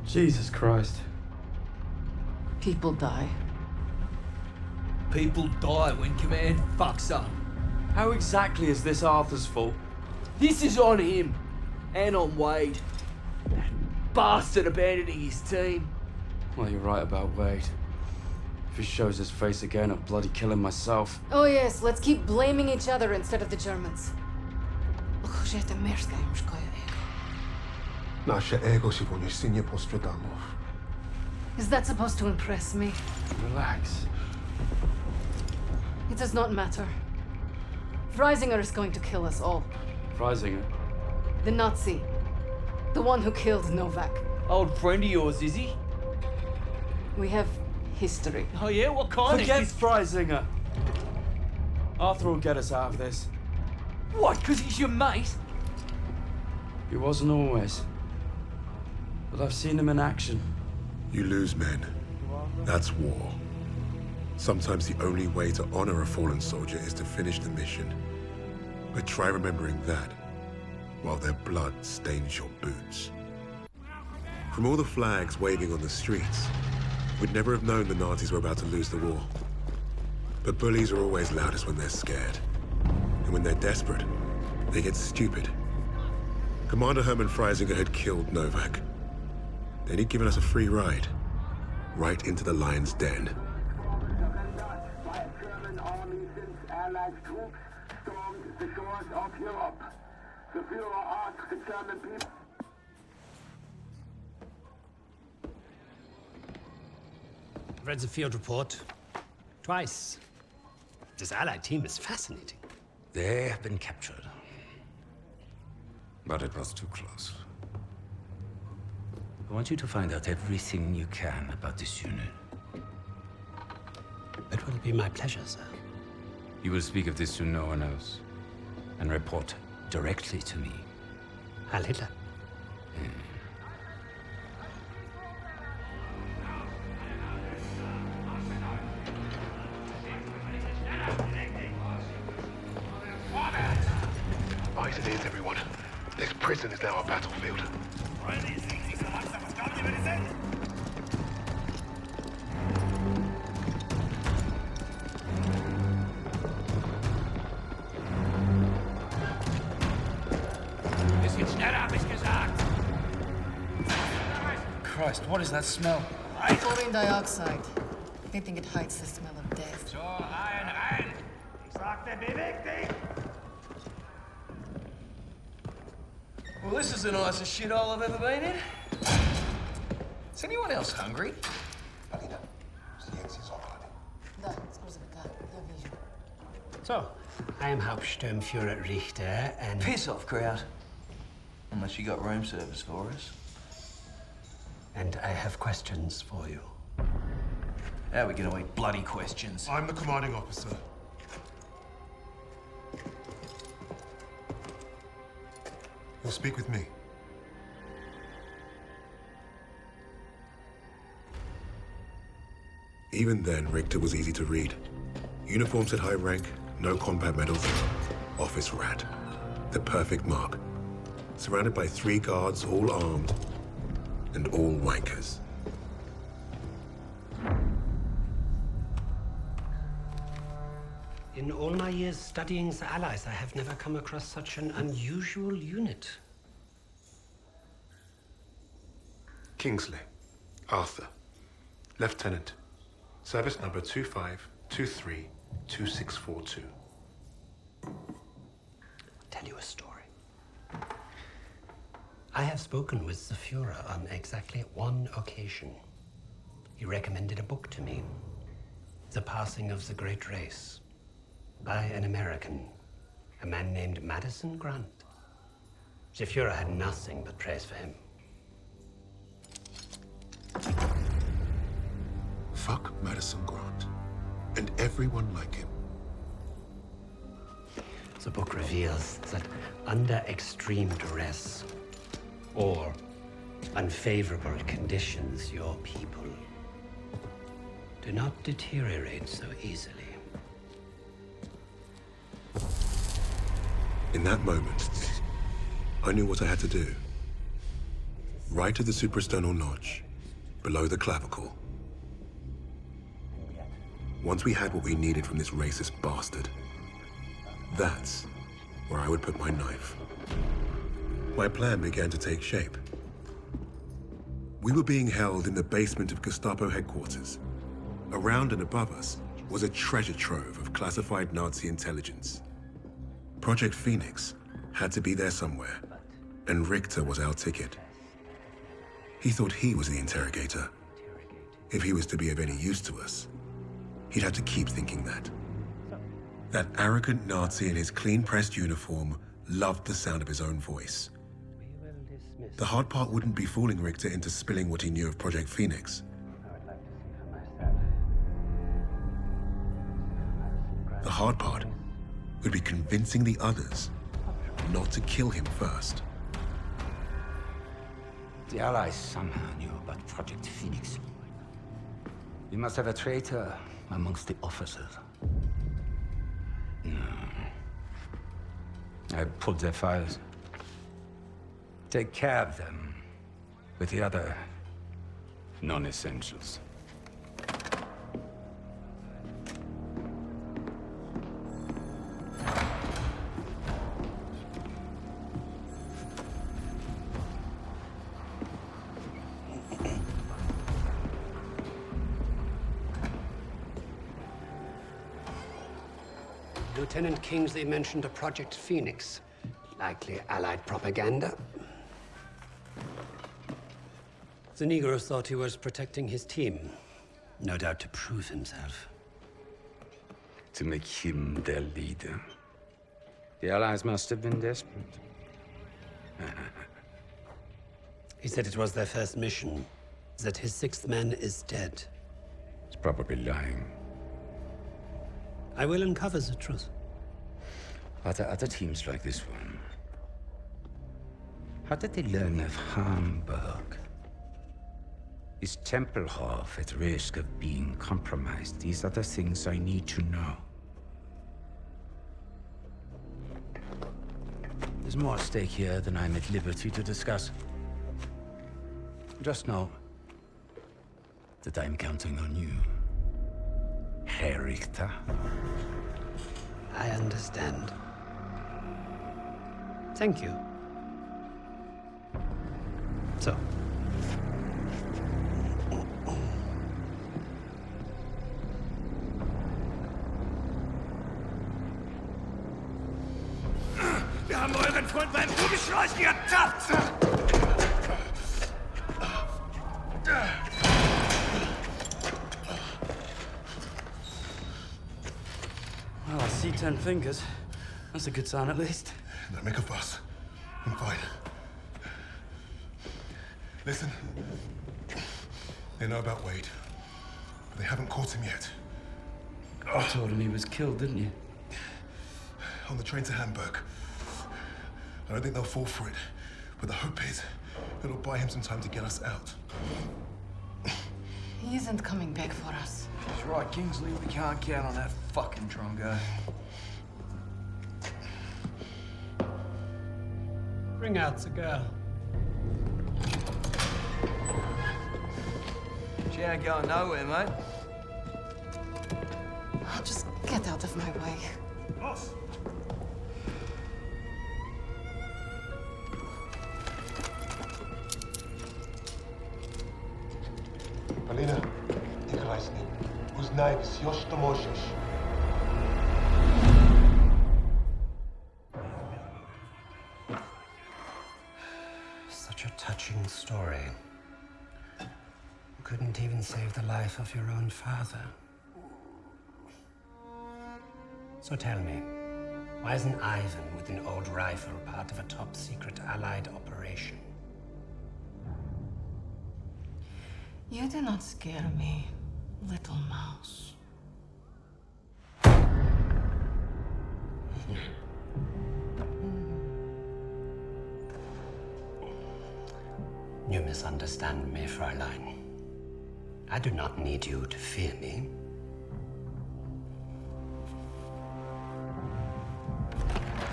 Jesus Christ. People die. People die when command fucks up. How exactly is this Arthur's fault? This is on him. And on Wade. That bastard abandoning his team. Well, you're right about Wade. If he shows his face again, I'll bloody kill him myself. Oh yes, let's keep blaming each other instead of the Germans. Nasze ego się po nie postradamo. Is that supposed to impress me? Relax. It does not matter. Freisinger is going to kill us all. Freisinger? The Nazi. The one who killed Novak. Old friend of yours, is he? We have history. Oh yeah? What kind Forget of... Freisinger! Arthur will get us out of this. What, because he's your mate? He wasn't always. But I've seen him in action. You lose men. That's war. Sometimes the only way to honor a fallen soldier is to finish the mission. But try remembering that while their blood stains your boots. From all the flags waving on the streets, we'd never have known the Nazis were about to lose the war. But bullies are always loudest when they're scared. And when they're desperate, they get stupid. Commander Hermann Freisinger had killed Novak. Then he'd given us a free ride, right into the lion's den. German army since Allied troops stormed the shores of Europe. The Führer asked the German people. I've read the field report twice. This Allied team is fascinating. They have been captured. But it was too close. I want you to find out everything you can about this unit. It will be my pleasure, sir. You will speak of this to no one else, and report directly to me. Heil Hitler. Right it is, everyone. This prison is now a battlefield. Christ, what is that smell? Chlorine dioxide. They think it hides the smell of death. So, rein! Ich sagte, beweg dich! Well, this is the nicest shithole I've ever been in. Is anyone else hungry? So, I am Hauptsturmführer Richter, and... Piss off, crowd. Unless you got room service for us. And I have questions for you. How are we gonna eat bloody questions? I'm the commanding officer. You'll speak with me. Even then, Richter was easy to read. Uniform said high rank, no combat medals, office rat. The perfect mark. Surrounded by 3 guards, all armed, and all wankers. In all my years studying the Allies, I have never come across such an unusual unit. Kingsley. Arthur. Lieutenant. Service number 25232642. Tell you a story. I have spoken with the Führer on exactly one occasion. He recommended a book to me, The Passing of the Great Race, by an American, a man named Madison Grant. The Führer had nothing but praise for him. Fuck Madison Grant. And everyone like him. The book reveals that under extreme duress or unfavorable conditions, your people do not deteriorate so easily. In that moment, I knew what I had to do. right at the suprasternal notch, below the clavicle. Once we had what we needed from this racist bastard, that's where I would put my knife. My plan began to take shape. We were being held in the basement of Gestapo headquarters. Around and above us was a treasure trove of classified Nazi intelligence. Project Phoenix had to be there somewhere, and Richter was our ticket. He thought he was the interrogator. If he was to be of any use to us, he'd have to keep thinking that. That arrogant Nazi in his clean-pressed uniform loved the sound of his own voice. The hard part wouldn't be fooling Richter into spilling what he knew of Project Phoenix. The hard part would be convincing the others not to kill him first. The Allies somehow knew about Project Phoenix. We must have a traitor amongst the officers. No. I pulled their files. Take care of them with the other non-essentials. Lieutenant Kingsley mentioned a Project Phoenix. Likely Allied propaganda. The Negro thought he was protecting his team. No doubt to prove himself. To make him their leader. The Allies must have been desperate. He said it was their first mission, that his sixth man is dead. He's probably lying. I will uncover the truth. Are there other teams like this one? How did they learn of Hamburg? Is Tempelhof at risk of being compromised? These are the things I need to know. There's more at stake here than I'm at liberty to discuss. Just know that I'm counting on you, Herr Richter. I understand. Thank you. So. Wir haben euren Freund beim Rumschleichen ertappt! Well, I see 10 fingers. That's a good sign, at least. Don't make a fuss. I'm fine. Listen. They know about Wade, but they haven't caught him yet. I told him he was killed, didn't you? On the train to Hamburg. I don't think they'll fall for it, but the hope is it'll buy him some time to get us out. He isn't coming back for us. That's right, Kingsley. We can't count on that fucking Drongo. Bring out the girl. She ain't going nowhere, mate. Just get out of my way. Boss! Alina, Nikolai's name. Uznaj, już to możesz. Such a touching story. You couldn't even save the life of your own father. So tell me, why isn't Ivan with an old rifle part of a top-secret Allied operation? You do not scare me, little mouse. You misunderstand me, Fräulein. I do not need you to fear me.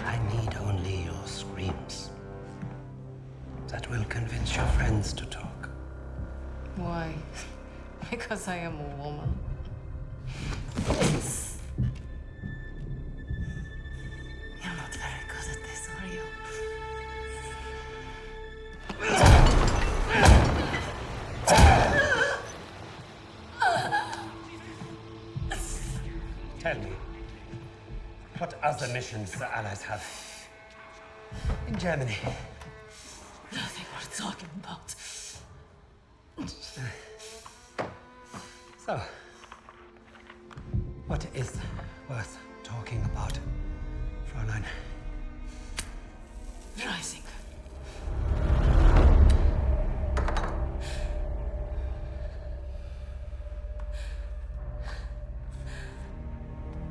I need only your screams. That will convince your friends to talk. Why? Because I am a woman. You're not very good at this, are you? Tell me, what other missions the Allies have in Germany? Nothing worth talking about. So, what is worth talking about, Fräulein? Rising.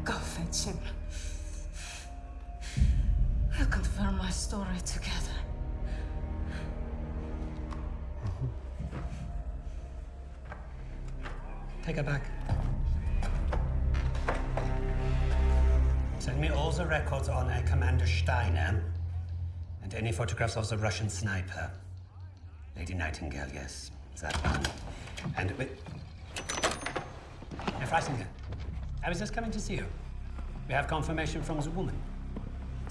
Go fetch him. We'll confirm my story together. Take her back. Send me all the records on Commander Steiner and any photographs of the Russian sniper. Lady Nightingale, yes, that one. And with... Herr Freisinger, I was just coming to see you. We have confirmation from the woman.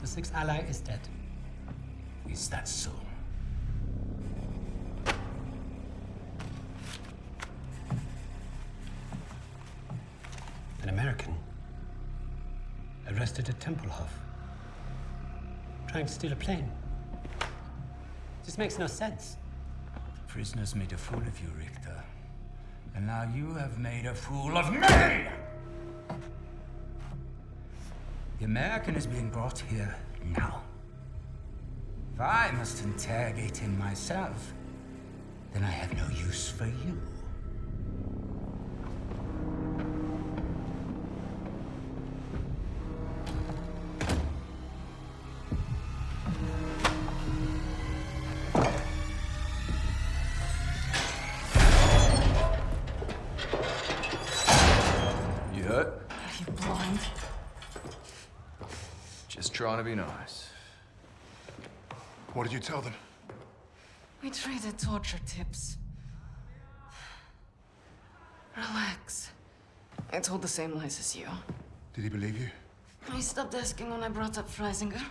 The sixth ally is dead. Is that so? An American arrested at Tempelhof, trying to steal a plane. This makes no sense. Prisoners made a fool of you, Richter. And now you have made a fool of me! The American is being brought here now. If I must interrogate him myself, then I have no use for you. You hurt? Are you blind? Just trying to be nice. What did you tell them? We traded torture tips. Relax. I told the same lies as you. Did he believe you? He stopped asking when I brought up Freisinger.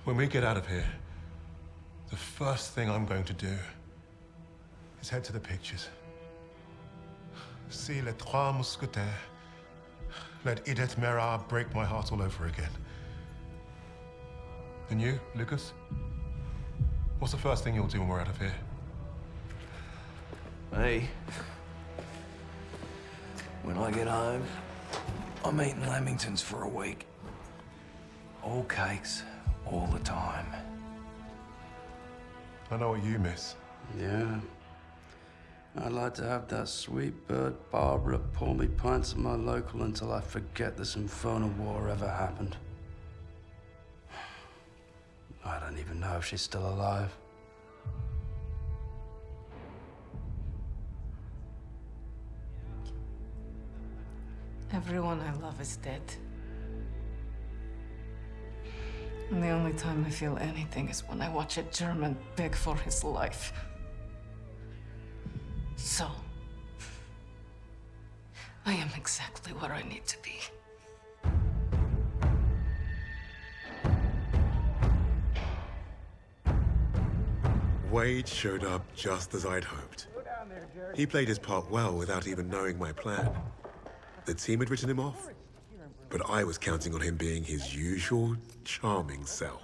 When we get out of here, the first thing I'm going to do is head to the pictures. See Les Trois Mousquetaires. Let Edith Merard break my heart all over again. And you, Lucas? What's the first thing you'll do when we're out of here? Hey. When I get home, I'm eating lamingtons for a week. All cakes, all the time. I know what you miss. Yeah. I'd like to have that sweet bird Barbara pour me pints of my local until I forget this infernal war ever happened. I don't even know if she's still alive. Everyone I love is dead. And the only time I feel anything is when I watch a German beg for his life. So, I am exactly where I need to be. Wade showed up just as I'd hoped. He played his part well without even knowing my plan. The team had written him off, but I was counting on him being his usual charming self.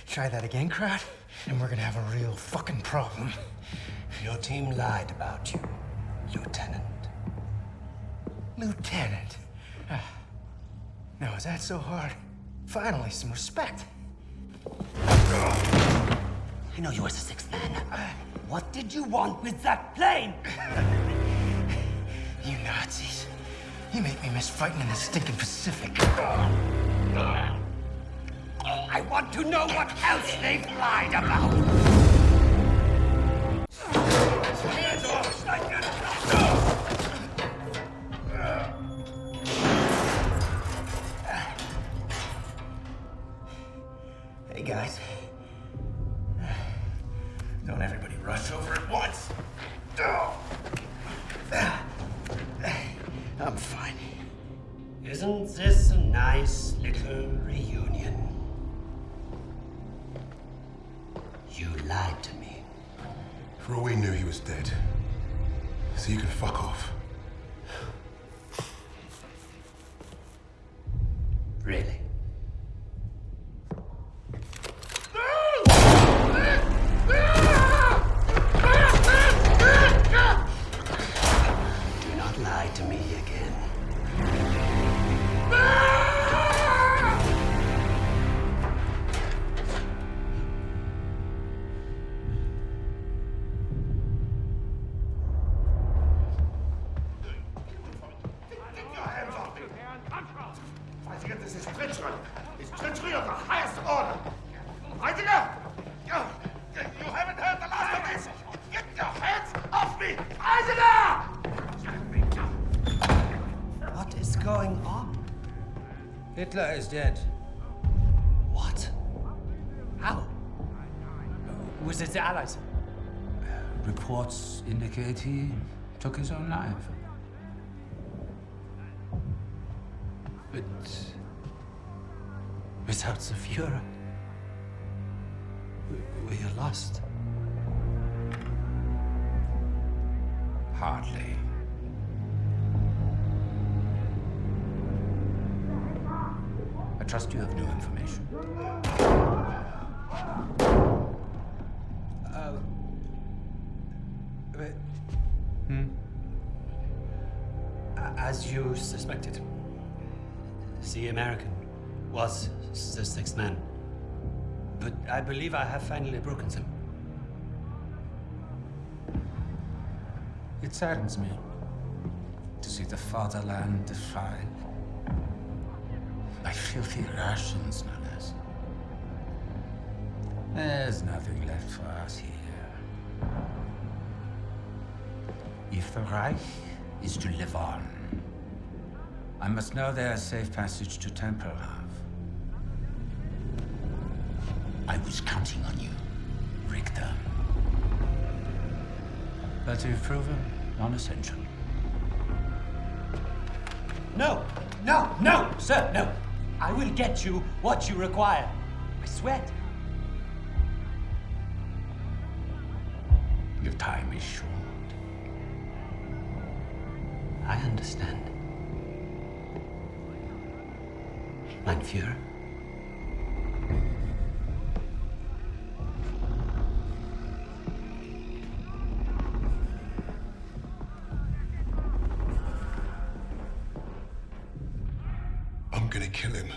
Try that again, crowd, and we're gonna have a real fucking problem. Your team lied about you, Lieutenant. Lieutenant? Now, is that so hard? Finally, some respect. I know you were the sixth man. What did you want with that plane? You Nazis. You make me miss fighting in the stinking Pacific. I want to know what else they've lied about. rush over it once. I'm fine. Isn't this a nice little reunion? You lied to me. For all we knew, he was dead. So you can fuck off. Really? Do not lie to me again. Das ist Trittschritt. It's Trittschritt of the highest order. Heidegger! You haven't heard the last of this! Get your hands off me! Heidegger! What is going on? Hitler is dead. What? How? Was it the Allies? Reports indicate he took his own life. But without the Führer, we are lost. Hardly. I trust you have new information. As you suspected, the American was the sixth man. But I believe I have finally broken them. It saddens me to see the fatherland defiled by filthy Russians, no less. There's nothing left for us here. If the Reich is to live on, I must know there's safe passage to Tempelhof. I was counting on you, Richter. But you've proven non-essential. No, no, no, sir, no. I will get you what you require. I swear. Your time is short. I understand. Mein Führer. I'm gonna kill him.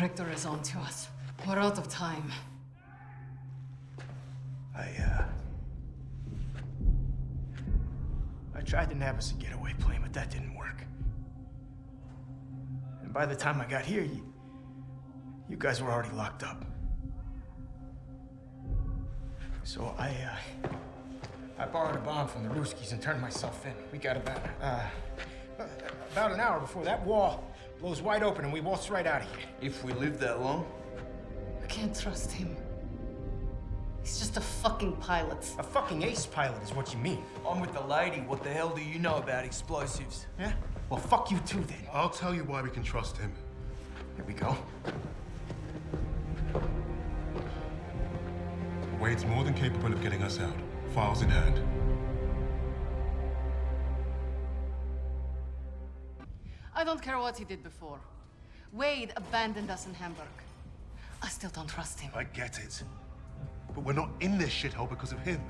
Richter is on to us. We're out of time. I tried to nab us a getaway plane, but that didn't work. And by the time I got here, you guys were already locked up. So I borrowed a bomb from the Ruskies and turned myself in. We got about an hour before that wall blows wide open and we waltz right out of here. If we live that long? I can't trust him. He's just a fucking pilot. A fucking ace pilot is what you mean. I'm with the lady. What the hell do you know about explosives? Yeah? Well, fuck you too, then. I'll tell you why we can trust him. Here we go. Wade's more than capable of getting us out. Files in hand. I don't care what he did before. Wade abandoned us in Hamburg. I still don't trust him. I get it. But we're not in this shithole because of him.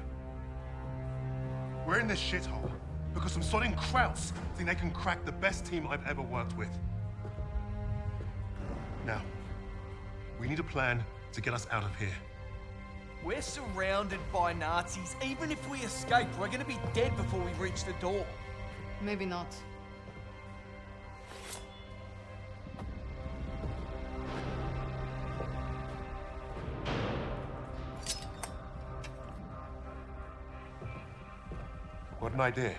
We're in this shithole because some sodding Krauts think they can crack the best team I've ever worked with. Now, we need a plan to get us out of here. We're surrounded by Nazis. Even if we escape, we're gonna be dead before we reach the door. Maybe not. What an idea.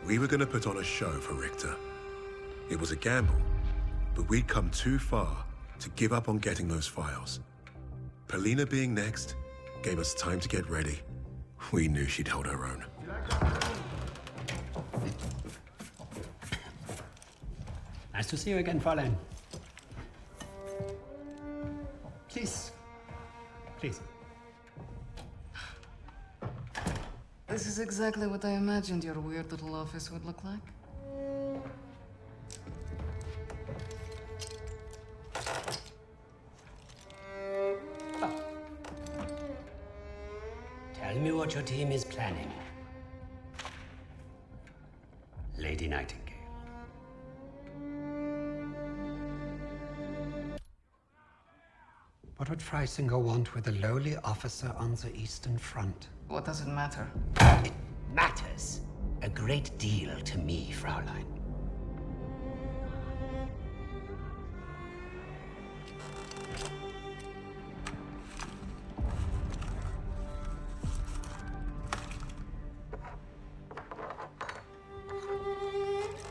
We were gonna put on a show for Richter. It was a gamble, but we'd come too far to give up on getting those files. Polina being next gave us time to get ready. We knew she'd hold her own. Nice to see you again, Fräulein. Please. Please. This is exactly what I imagined your weird little office would look like. Tell me what your team is planning. Lady Nightingale. What would Freisinger want with a lowly officer on the Eastern Front? What does it matter? It matters a great deal to me, Fraulein.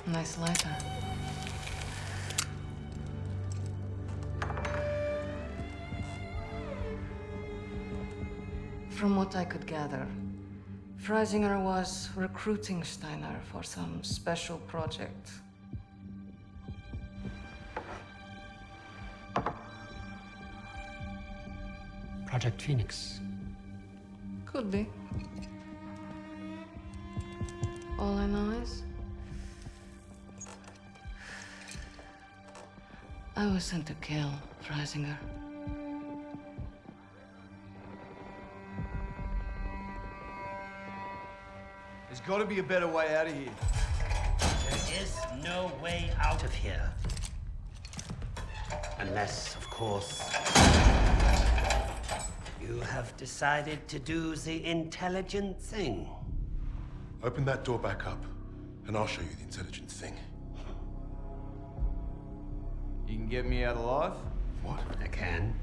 Nice letter. From what I could gather, Freisinger was recruiting Steiner for some special project. Project Phoenix. Could be. All I know is I was sent to kill Freisinger. There's got to be a better way out of here. There is no way out of here. Unless, of course, you have decided to do the intelligent thing. Open that door back up, and I'll show you the intelligent thing. You can get me out alive? What? I can.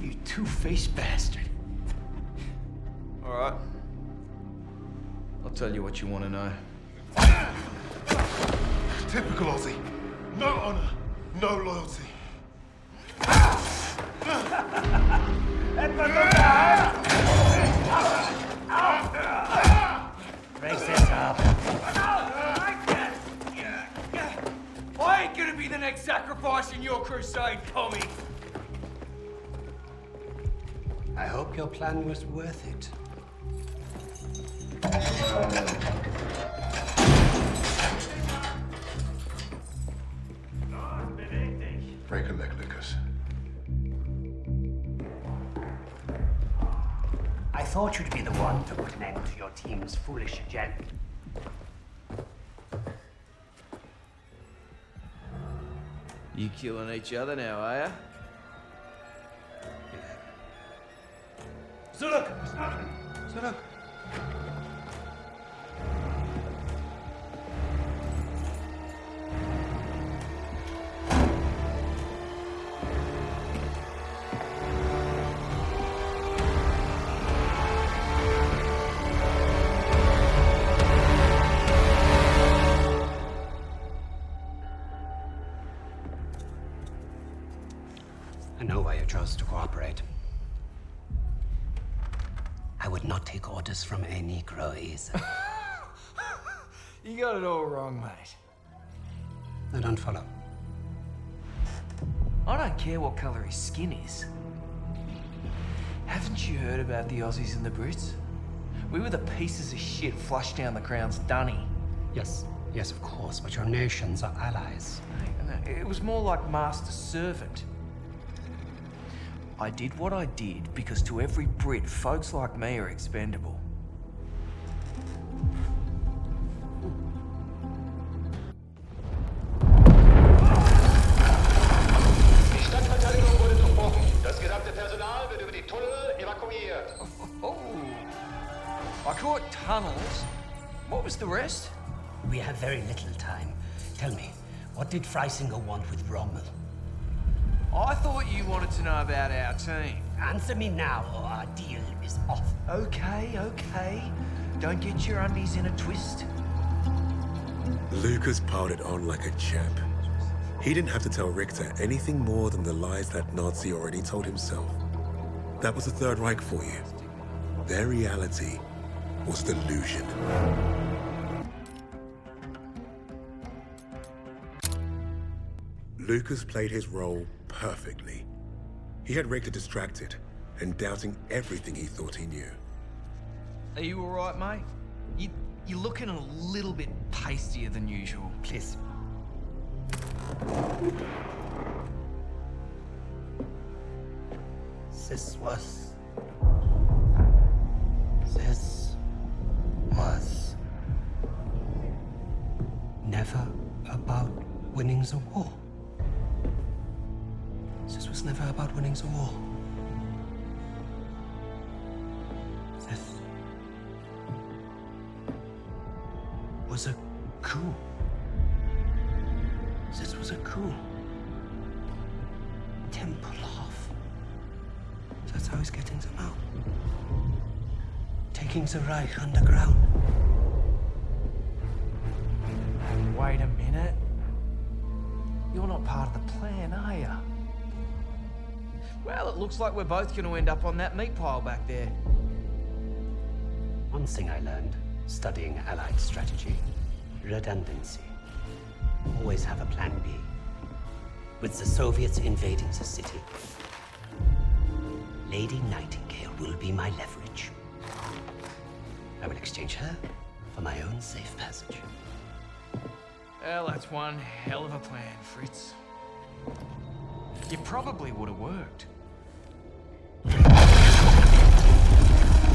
You two-faced bastard. All right. I'll tell you what you want to know. Typical Aussie. No honor, no loyalty. Brace this up. I ain't gonna be the next sacrifice in your crusade, Tommy. I hope your plan was worth it. Break a leg, Lucas. I thought you'd be the one to put an end to your team's foolish agenda. You killing each other now, are ya? Zurück! Zurück! I know why you chose to cooperate. I would not take orders from a Negro either. You got it all wrong, mate. I don't follow. I don't care what colour his skin is. Haven't you heard about the Aussies and the Brits? We were the pieces of shit flushed down the Crown's dunny. Yes, yes, of course, but your nations are allies. No, it was more like master-servant. I did what I did because to every Brit, folks like me are expendable. Die Stadtverteidigung wurde durchbrochen. Das gesamte Personal wird über die Tunnel evakuiert. Oh, I caught tunnels. What was the rest? We have very little time. Tell me, what did Freisinger want with Rommel? I thought you wanted to know about our team. Answer me now, or our deal is off. Okay. Don't get your undies in a twist. Lucas piled it on like a champ. He didn't have to tell Richter anything more than the lies that Nazi already told himself. That was the Third Reich for you. Their reality was delusion. Lucas played his role perfectly. He had Richter distracted and doubting everything he thought he knew. Are you all right, mate? You're looking a little bit pastier than usual. Please. This was never about winning the war. This was never about winning the war. This was a coup. This was a coup. Tempelhof. That's how he's getting them out. Taking the Reich underground. Wait a minute. You're not part of the plan, are you? Well, it looks like we're both going to end up on that meat pile back there. One thing I learned studying Allied strategy: redundancy. Always have a plan B. With the Soviets invading the city, Lady Nightingale will be my leverage. I will exchange her for my own safe passage. Well, that's one hell of a plan, Fritz. You probably would have worked.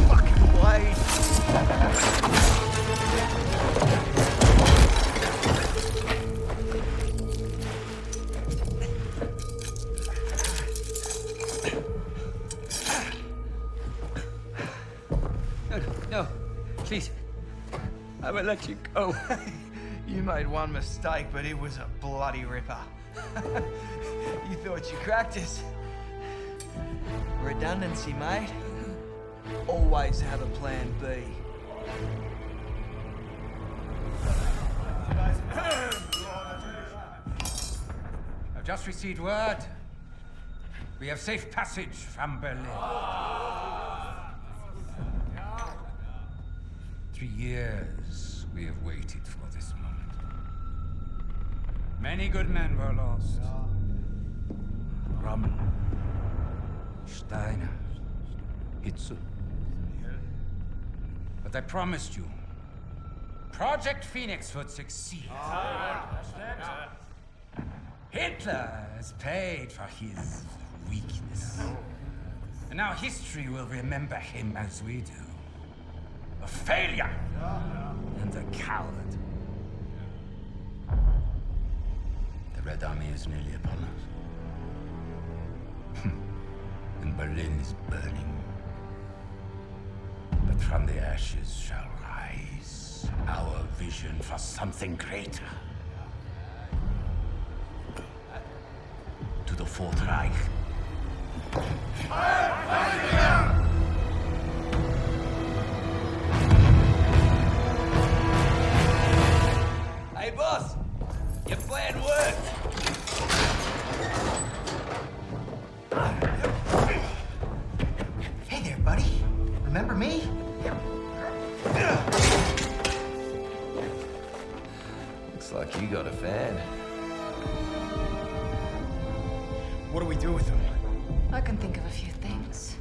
Fucking blade! No, please. I will let you go. You made one mistake, but it was a bloody ripper. You thought you cracked us. Redundancy, mate. Always have a plan B. I've just received word. We have safe passage from Berlin. 3 years we have waited for this moment. Many good men were lost. Rommel, Steiner, Hitze. But I promised you, Project Phoenix would succeed. Hitler has paid for his weakness. And now history will remember him as we do. A failure and a coward. The Red Army is nearly upon us. And Berlin is burning. But from the ashes shall rise our vision for something greater. To the Fourth Reich. Hey, boss! Your plan worked! Hey there, buddy. Remember me? Looks like you got a fan. What do we do with him? I can think of a few things.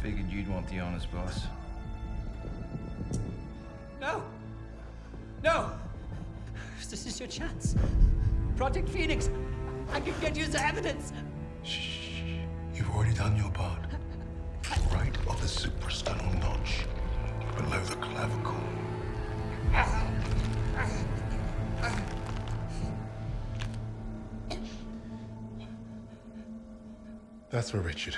Figured you'd want the honest boss. No! No! This is your chance. Project Phoenix. I can get you the evidence. Shh. You've already done your part. Right on the suprasternal notch, below the clavicle. That's for Richard.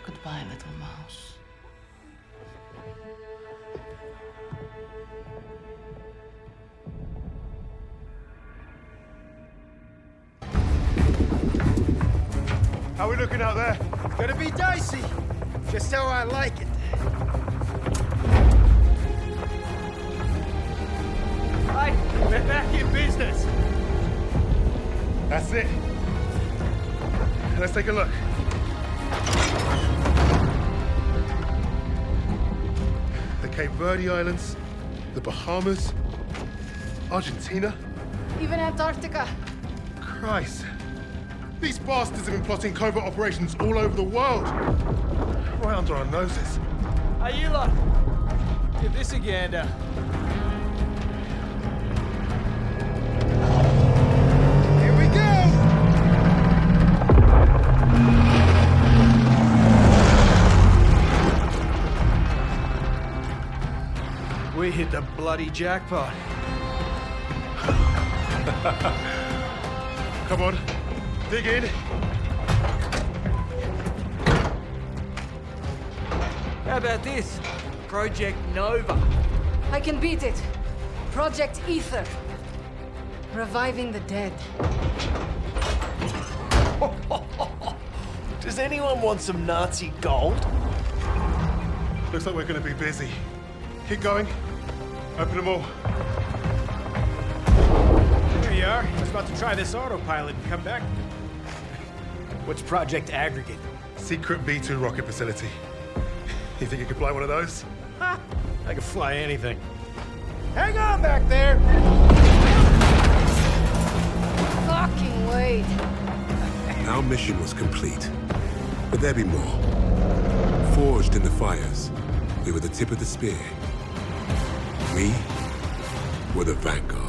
Goodbye, little mouse. How are we looking out there? Gonna be dicey. Just how I like it. Hey, we're back in business. That's it. Let's take a look. The Cape Verde Islands, the Bahamas, Argentina. Even Antarctica. Christ. These bastards have been plotting covert operations all over the world. Right under our noses. Hey, you lot. Give this a gander. Here we go! We hit the bloody jackpot. Come on, dig in. How about this? Project Nova. I can beat it. Project Ether. Reviving the dead. Does anyone want some Nazi gold? Looks like we're gonna be busy. Keep going. Open them all. There you are. I was about to try this autopilot and come back. What's Project Aggregate? Secret B-2 rocket facility. You think you could fly one of those? Ha! I can fly anything. Hang on back there! Fucking Wade. Our mission was complete, but there'd be more. Forged in the fires, we were the tip of the spear. We were the Vanguard.